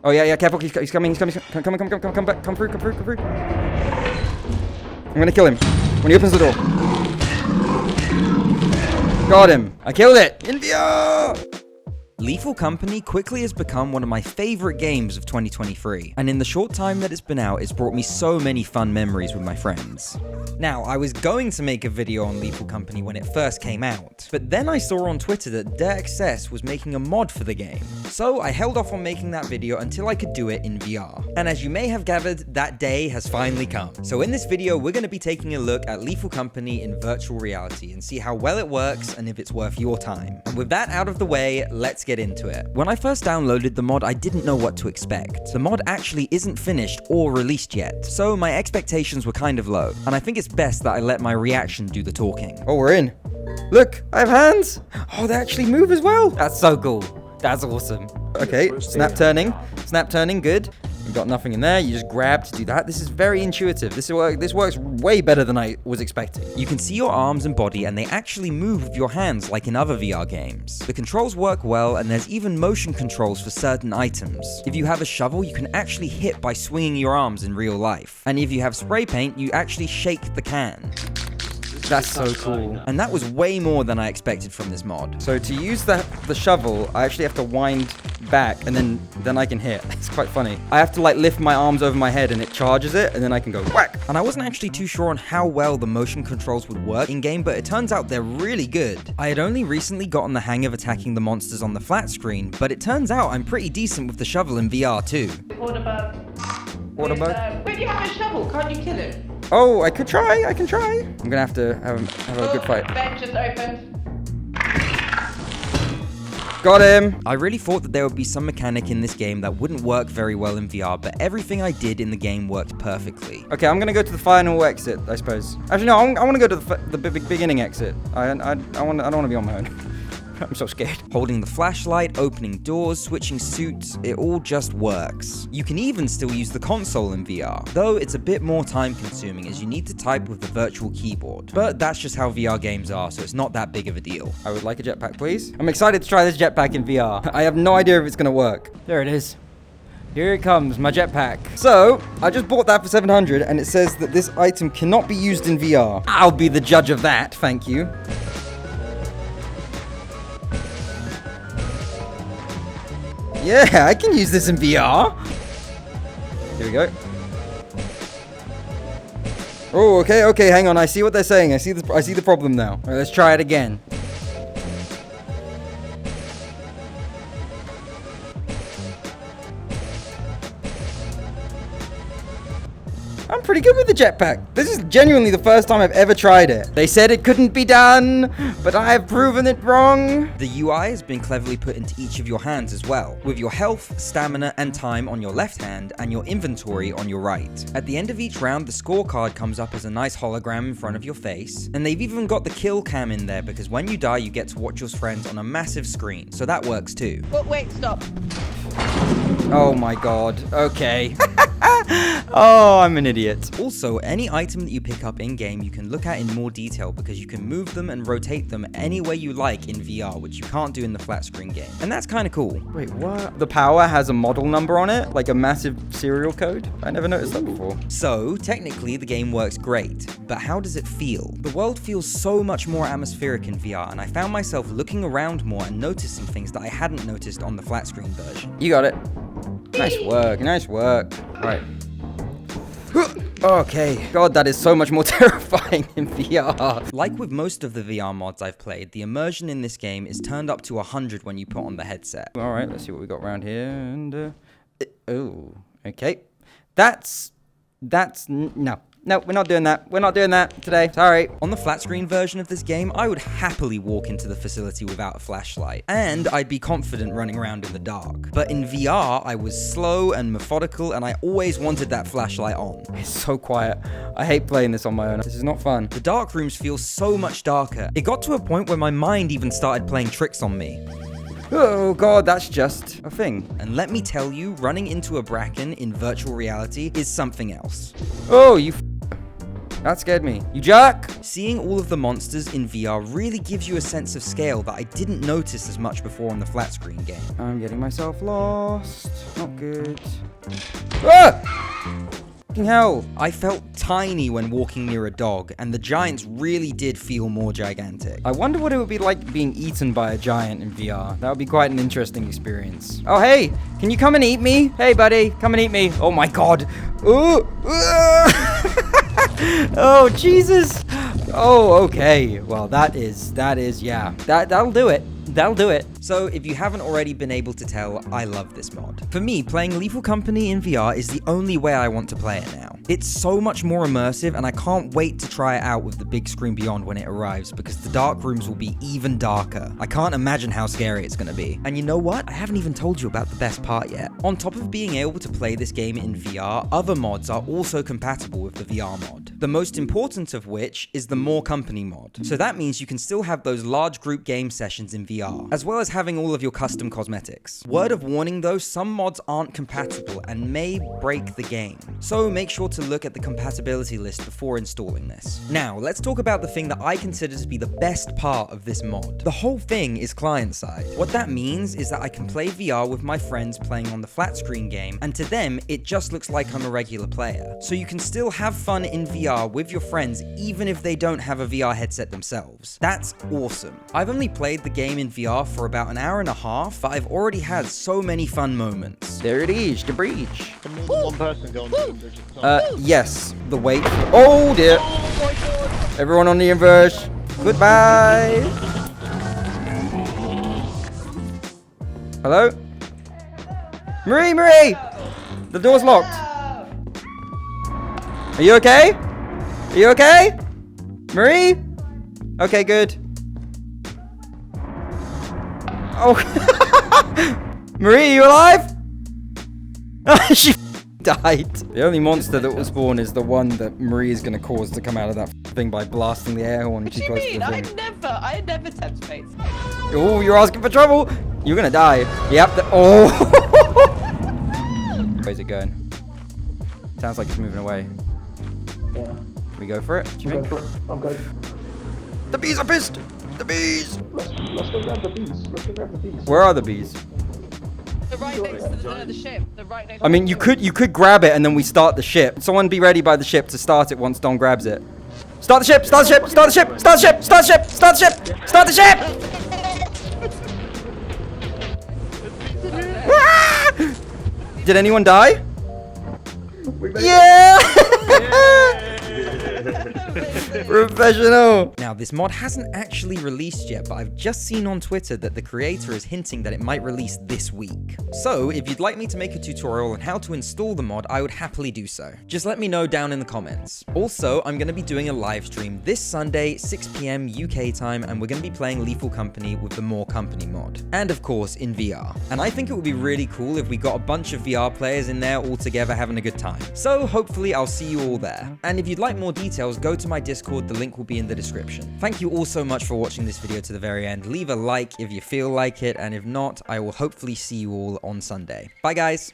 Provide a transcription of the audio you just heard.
Oh, yeah, careful. He's coming. Come back. Come through. I'm gonna kill him when he opens the door. Got him. I killed it. In VR! Lethal Company quickly has become one of my favorite games of 2023, and in the short time that it's been out, it's brought me so many fun memories with my friends. Now, I was going to make a video on Lethal Company when it first came out, but then I saw on Twitter that DXS was making a mod for the game, so I held off on making that video until I could do it in VR. And as you may have gathered, that day has finally come. So in this video, we're going to be taking a look at Lethal Company in virtual reality and see how well it works and if it's worth your time. And with that out of the way, let's get into it. When I first downloaded the mod, I didn't know what to expect. The mod actually isn't finished or released yet, so my expectations were kind of low, and I think it's best that I let my reaction do the talking. Oh, we're in. Look, I have hands. Oh, they actually move as well. That's so cool. That's awesome. Okay, snap turning, good. You've got nothing in there, you just grab to do that. This is very intuitive. This works way better than I was expecting. You can see your arms and body, and they actually move with your hands like in other VR games. The controls work well, and there's even motion controls for certain items. If you have a shovel, you can actually hit by swinging your arms in real life. And if you have spray paint, you actually shake the can. That's so cool. And that was way more than I expected from this mod. So to use the shovel, I actually have to wind back, and then I can hit. It's quite funny. I have to like lift my arms over my head and it charges it, and then I can go whack. And I wasn't actually too sure on how well the motion controls would work in game, but it turns out they're really good. I had only recently gotten the hang of attacking the monsters on the flat screen, but it turns out I'm pretty decent with the shovel in VR too. Water bug. Where do you have a shovel? Can't you kill him? Oh, I can try. I'm gonna have to have a good fight. Vent just opened. Got him! I really thought that there would be some mechanic in this game that wouldn't work very well in VR, but everything I did in the game worked perfectly. Okay, I'm gonna go to the final exit, I suppose. Actually, no, I want to go to the beginning exit. I don't want to be on my own. I'm so scared. Holding the flashlight, opening doors, switching suits, it all just works. You can even still use the console in VR, though it's a bit more time consuming as you need to type with the virtual keyboard. But that's just how VR games are, so it's not that big of a deal. I would like a jetpack, please. I'm excited to try this jetpack in VR. I have no idea if it's gonna work. There it is. Here it comes, my jetpack. So, I just bought that for 700, and it says that this item cannot be used in VR. I'll be the judge of that, thank you. Yeah, I can use this in VR. Here we go. Oh, okay, hang on. I see what they're saying. I see the problem now. All right, let's try it again. I'm pretty good with the jetpack. This is genuinely the first time I've ever tried it. They said it couldn't be done, but I've proven it wrong. The UI has been cleverly put into each of your hands as well, with your health, stamina, and time on your left hand and your inventory on your right. At the end of each round, the scorecard comes up as a nice hologram in front of your face, and they've even got the kill cam in there because when you die, you get to watch your friends on a massive screen, so that works too. Oh, wait, stop. Oh my god, okay. Oh, I'm an idiot. Also, any item that you pick up in-game you can look at in more detail because you can move them and rotate them any way you like in VR, which you can't do in the flat screen game. And that's kind of cool. Wait, what? The power has a model number on it? Like a massive serial code? I never noticed that before. So, technically, the game works great, but how does it feel? The world feels so much more atmospheric in VR, and I found myself looking around more and noticing things that I hadn't noticed on the flat screen version. You got it. Nice work. Right. Okay. God, that is so much more terrifying in VR. Like with most of the VR mods I've played, the immersion in this game is turned up to 100 when you put on the headset. All right, let's see what we got around here. And oh, okay. No, we're not doing that. We're not doing that today. Sorry. On the flat screen version of this game, I would happily walk into the facility without a flashlight, and I'd be confident running around in the dark. But in VR, I was slow and methodical, and I always wanted that flashlight on. It's so quiet. I hate playing this on my own. This is not fun. The dark rooms feel so much darker. It got to a point where my mind even started playing tricks on me. Oh god, that's just a thing. And let me tell you, running into a bracken in virtual reality is something else. Oh, you that scared me. You jerk! Seeing all of the monsters in VR really gives you a sense of scale that I didn't notice as much before on the flat screen game. I'm getting myself lost. not good. Ah! Fucking hell. I felt tiny when walking near a dog, and the giants really did feel more gigantic. I wonder what it would be like being eaten by a giant in VR. That would be quite an interesting experience. Oh, hey, can you come and eat me? Hey, buddy, come and eat me. Oh my God. Ooh. Oh, Jesus. Oh, okay. Well, that is, yeah. That'll do it. That'll do it. So, if you haven't already been able to tell, I love this mod. For me, playing Lethal Company in VR is the only way I want to play it now. It's so much more immersive, and I can't wait to try it out with the big screen beyond when it arrives, because the dark rooms will be even darker. I can't imagine how scary it's gonna be. And you know what? I haven't even told you about the best part yet. On top of being able to play this game in VR, other mods are also compatible with the VR mod. The most important of which is the More Company mod. So that means you can still have those large group game sessions in VR, as well as having all of your custom cosmetics. Word of warning though, some mods aren't compatible and may break the game. So make sure to look at the compatibility list before installing this. Now, let's talk about the thing that I consider to be the best part of this mod. The whole thing is client-side. What that means is that I can play VR with my friends playing on the flat screen game, and to them, it just looks like I'm a regular player. So you can still have fun in VR with your friends even if they don't have a VR headset themselves. That's awesome. I've only played the game in VR for about an hour and a half, but I've already had so many fun moments. There it is, the breach. Can more than one person go on the inversion? Yes, the wait. Oh dear. Oh my God! Everyone on the inverse. Goodbye. Hello? Marie, Marie! The door's locked. Are you okay? Are you okay? Marie? Okay, good. Oh. Marie, you alive? She died. The only monster that will spawn is the one that Marie is going to cause to come out of that thing by blasting the air horn. What do you mean? I never tempt fate. Oh, you're asking for trouble. You're going to die. Yep. Oh. Where's it going? Sounds like it's moving away. Yeah. Can we go for it? Do you think? I'm good. The bees are pissed. The bees. Let's go grab the bees. Let's go grab the bees. Where are the bees? The right next to the ship. The right next. I mean, you could grab it and then we start the ship. Someone be ready by the ship to start it once Don grabs it. Start the ship! Start the ship! Start the ship! Start the ship! Start the ship! Start the ship! Start the ship! Ah! Did anyone die? Yeah! Professional! Now, this mod hasn't actually released yet, but I've just seen on Twitter that the creator is hinting that it might release this week. So, if you'd like me to make a tutorial on how to install the mod, I would happily do so. Just let me know down in the comments. Also, I'm going to be doing a live stream this Sunday, 6 PM UK time, and we're going to be playing Lethal Company with the More Company mod. And of course, in VR. And I think it would be really cool if we got a bunch of VR players in there all together having a good time. So, hopefully I'll see you all there. And if you'd like more details, go to my Discord, the link will be in the description. Thank you all so much for watching this video to the very end. Leave a like if you feel like it, and if not, I will hopefully see you all on Sunday. Bye guys!